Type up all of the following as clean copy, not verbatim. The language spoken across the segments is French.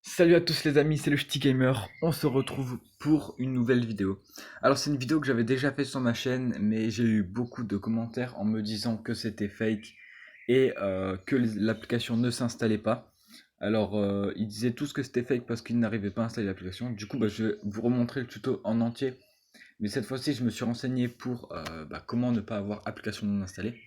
Salut à tous les amis, c'est le Ch'ti Gamer, on se retrouve pour une nouvelle vidéo. Alors c'est une vidéo que j'avais déjà faite sur ma chaîne, mais j'ai eu beaucoup de commentaires en me disant que c'était fake et que l'application ne s'installait pas. Alors ils disaient tous que c'était fake parce qu'ils n'arrivaient pas à installer l'application. Du coup je vais vous remontrer le tuto en entier, mais cette fois-ci je me suis renseigné pour comment ne pas avoir application non installée.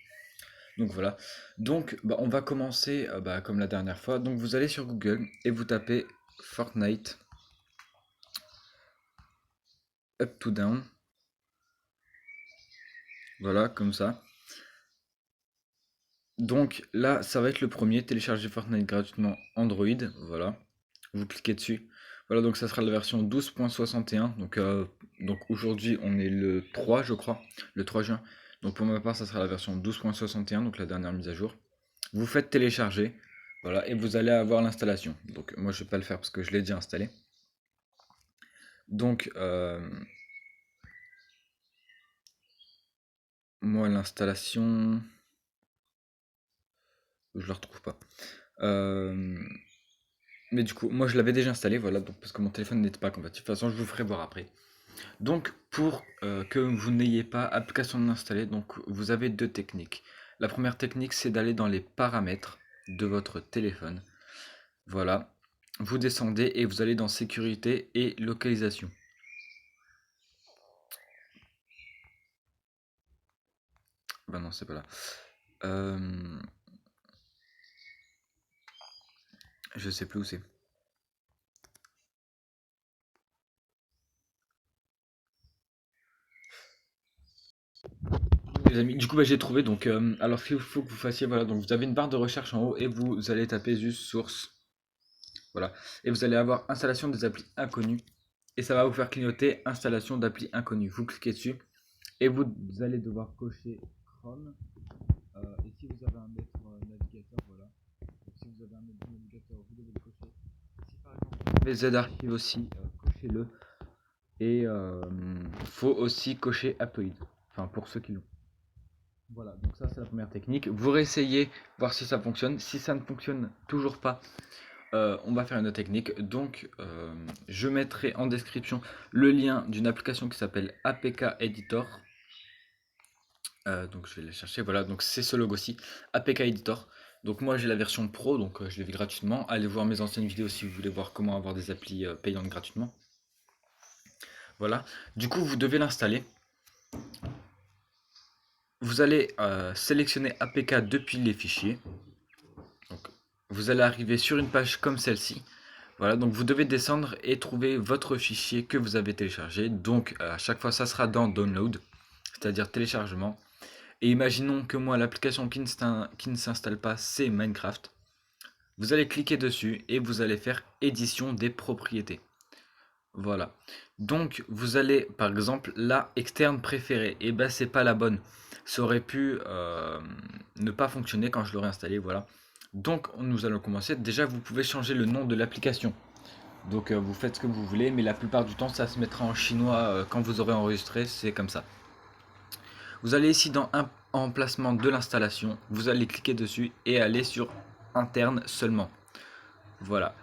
Donc voilà. Donc on va commencer comme la dernière fois. Donc vous allez sur Google et vous tapez Fortnite up to down. Voilà, comme ça. Donc là, ça va être le premier, télécharger Fortnite gratuitement Android. Voilà. Vous cliquez dessus. Voilà, donc ça sera la version 12.61. Donc aujourd'hui, on est le 3, je crois, le 3 juin. Donc pour ma part, ça sera la version 12.61, donc la dernière mise à jour. Vous faites télécharger, voilà, et vous allez avoir l'installation. Donc moi, je vais pas le faire parce que je l'ai déjà installé. Donc moi, l'installation, je le retrouve pas. Euh, Mais du coup, moi je l'avais déjà installé, voilà, donc parce que mon téléphone n'était pas compatible. De toute façon, je vous ferai voir après. Donc, pour que vous n'ayez pas application non installée, donc vous avez deux techniques. La première technique, c'est d'aller dans les paramètres de votre téléphone. Voilà. Vous descendez et vous allez dans sécurité et localisation. Bah non, c'est pas là. Euh, je sais plus où c'est. Les amis, du coup, j'ai trouvé. Donc, alors, il faut que vous fassiez. Voilà, donc vous avez une barre de recherche en haut et vous allez taper juste source. Voilà. Et vous allez avoir installation des applis inconnues. Et ça va vous faire clignoter installation d'appli inconnues. Vous cliquez dessus et vous allez devoir cocher Chrome. Et si vous avez un autre navigateur, voilà. Si vous avez un autre navigateur, vous devez le cocher. Si par exemple vous avez Z-Archive aussi, cochez-le. Et faut aussi cocher Aptoid. Enfin, pour ceux qui l'ont. Voilà, donc ça c'est la première technique. Vous réessayez, voir si ça fonctionne. Si ça ne fonctionne toujours pas, on va faire une autre technique. Donc, je mettrai en description le lien d'une application qui s'appelle APK Editor. Donc, je vais la chercher. Voilà, donc c'est ce logo-ci, APK Editor. Donc, moi j'ai la version pro, donc je l'ai vu gratuitement. Allez voir mes anciennes vidéos si vous voulez voir comment avoir des applis payantes gratuitement. Voilà, du coup, vous devez l'installer. Vous allez sélectionner APK depuis les fichiers. Donc, vous allez arriver sur une page comme celle-ci. Voilà, donc vous devez descendre et trouver votre fichier que vous avez téléchargé. Donc à chaque fois, ça sera dans Download, c'est-à-dire téléchargement. Et imaginons que moi, l'application qui ne s'installe pas, c'est Minecraft. Vous allez cliquer dessus et vous allez faire édition des propriétés. Voilà. Donc vous allez, par exemple, la externe préférée. Et ben c'est pas la bonne. Ça aurait pu ne pas fonctionner quand je l'aurais installé. Voilà. Donc nous allons commencer. Déjà, vous pouvez changer le nom de l'application. Donc vous faites ce que vous voulez, mais la plupart du temps ça se mettra en chinois quand vous aurez enregistré, c'est comme ça. Vous allez ici dans emplacement de l'installation, vous allez cliquer dessus et aller sur interne seulement. Voilà.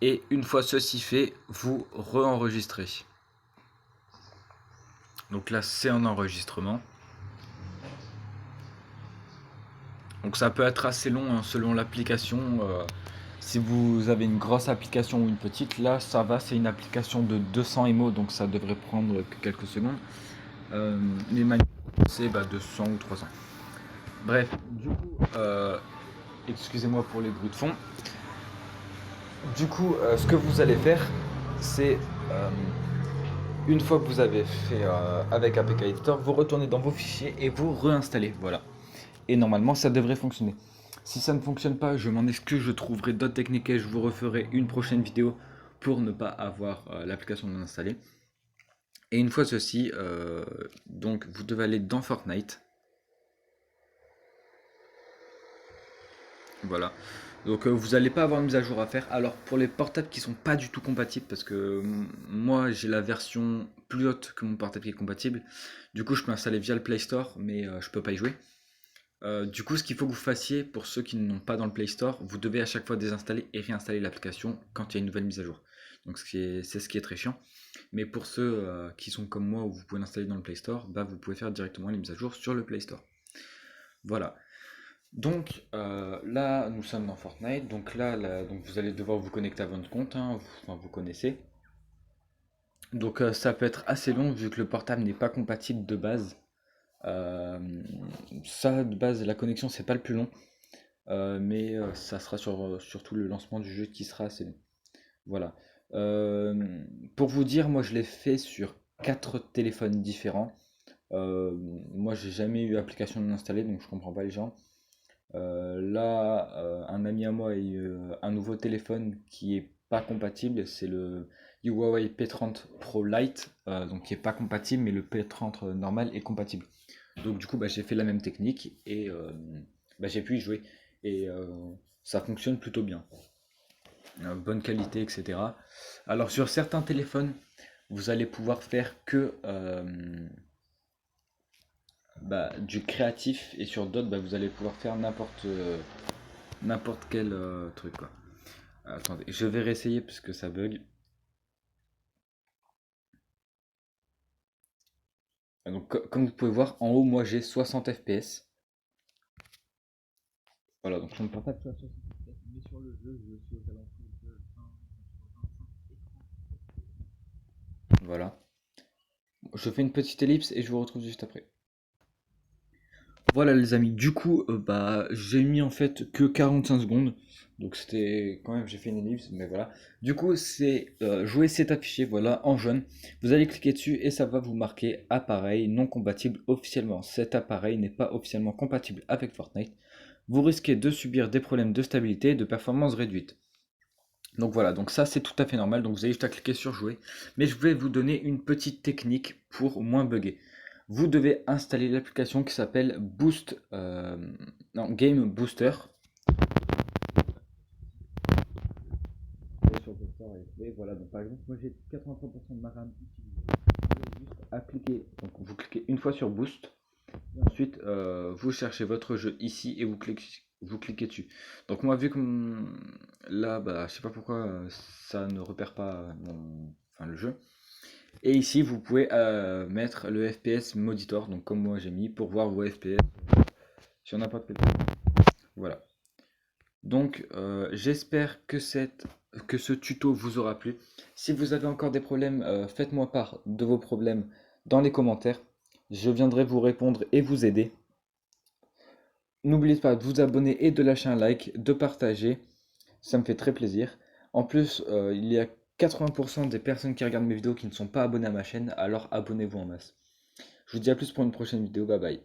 Et une fois ceci fait, vous re-enregistrez. Donc là c'est en enregistrement. Donc ça peut être assez long hein, selon l'application. Si vous avez une grosse application ou une petite, là ça va, c'est une application de 200 MO, donc ça devrait prendre que quelques secondes. Les manières, c'est 200 ou 300. Bref, du coup, excusez-moi pour les bruits de fond. Du coup, ce que vous allez faire, c'est une fois que vous avez fait avec APK Editor, vous retournez dans vos fichiers et vous réinstallez. Voilà. Et normalement, ça devrait fonctionner. Si ça ne fonctionne pas, je m'en excuse, je trouverai d'autres techniques et je vous referai une prochaine vidéo pour ne pas avoir l'application non installée. Et une fois ceci, donc vous devez aller dans Fortnite. Voilà. Donc vous n'allez pas avoir une mise à jour à faire. Alors pour les portables qui sont pas du tout compatibles, parce que moi j'ai la version plus haute que mon portable qui est compatible. Du coup je peux installer via le Play Store, mais je peux pas y jouer. Du coup, ce qu'il faut que vous fassiez, pour ceux qui n'ont pas dans le Play Store, vous devez à chaque fois désinstaller et réinstaller l'application quand il y a une nouvelle mise à jour. Donc c'est ce qui est très chiant. Mais pour ceux qui sont comme moi, où vous pouvez l'installer dans le Play Store, bah, vous pouvez faire directement les mises à jour sur le Play Store. Voilà. Donc là, nous sommes dans Fortnite. Donc là, donc vous allez devoir vous connecter à votre compte, hein, vous connaissez. Donc ça peut être assez long vu que le portable n'est pas compatible de base. Euh, Ça, de base, la connexion, c'est pas le plus long. Mais ça sera surtout le lancement du jeu qui sera assez long. Voilà. Euh, pour vous dire, moi je l'ai fait sur 4 téléphones différents. Euh, Moi j'ai jamais eu application installée donc je comprends pas les gens. Là, un ami à moi a eu un nouveau téléphone qui est pas compatible, c'est le Huawei P30 Pro Lite, donc qui est pas compatible, mais le P30 normal est compatible. Donc du coup, bah, j'ai fait la même technique et bah, j'ai pu y jouer et ça fonctionne plutôt bien. Bonne qualité, etc. Alors sur certains téléphones, vous allez pouvoir faire que bah, du créatif et sur d'autres, bah, vous allez pouvoir faire n'importe quel truc quoi. Attendez, je vais réessayer parce que ça bug. Donc comme vous pouvez voir, en haut, moi j'ai 60 FPS. Voilà, donc sur mon portable, je suis à 60 FPS, mais sur le jeu, je suis aux alentours de 20, entre 25 et 30. Voilà. Je fais une petite ellipse et je vous retrouve juste après. Voilà les amis, du coup, bah, j'ai mis en fait que 45 secondes. Donc c'était quand même, j'ai fait une ellipse, mais voilà. Du coup, c'est jouer cet affiché, voilà, en jaune. Vous allez cliquer dessus et ça va vous marquer appareil non compatible officiellement. Cet appareil n'est pas officiellement compatible avec Fortnite. Vous risquez de subir des problèmes de stabilité et de performance réduite. Donc voilà, donc ça c'est tout à fait normal, donc vous avez juste à cliquer sur jouer. Mais je vais vous donner une petite technique pour moins bugger. Vous devez installer l'application qui s'appelle Boost, non, Game Booster. Sur Play Store et voilà, donc par exemple, moi j'ai 83% de ma RAM utilisée. Vous avez juste à cliquer, donc vous cliquez une fois sur Boost, et ensuite vous cherchez votre jeu ici et vous cliquez dessus. Donc moi vu que là, bah, je sais pas pourquoi ça ne repère pas enfin, le jeu. Et ici vous pouvez mettre le FPS Monitor, donc comme moi j'ai mis, pour voir vos FPS sur n'importe quel. Voilà. Donc j'espère que ce tuto vous aura plu. Si vous avez encore des problèmes, faites-moi part de vos problèmes dans les commentaires. Je viendrai vous répondre et vous aider. N'oubliez pas de vous abonner et de lâcher un like, de partager, ça me fait très plaisir. En plus, il y a 80% des personnes qui regardent mes vidéos qui ne sont pas abonnées à ma chaîne, alors abonnez-vous en masse. Je vous dis à plus pour une prochaine vidéo, bye bye.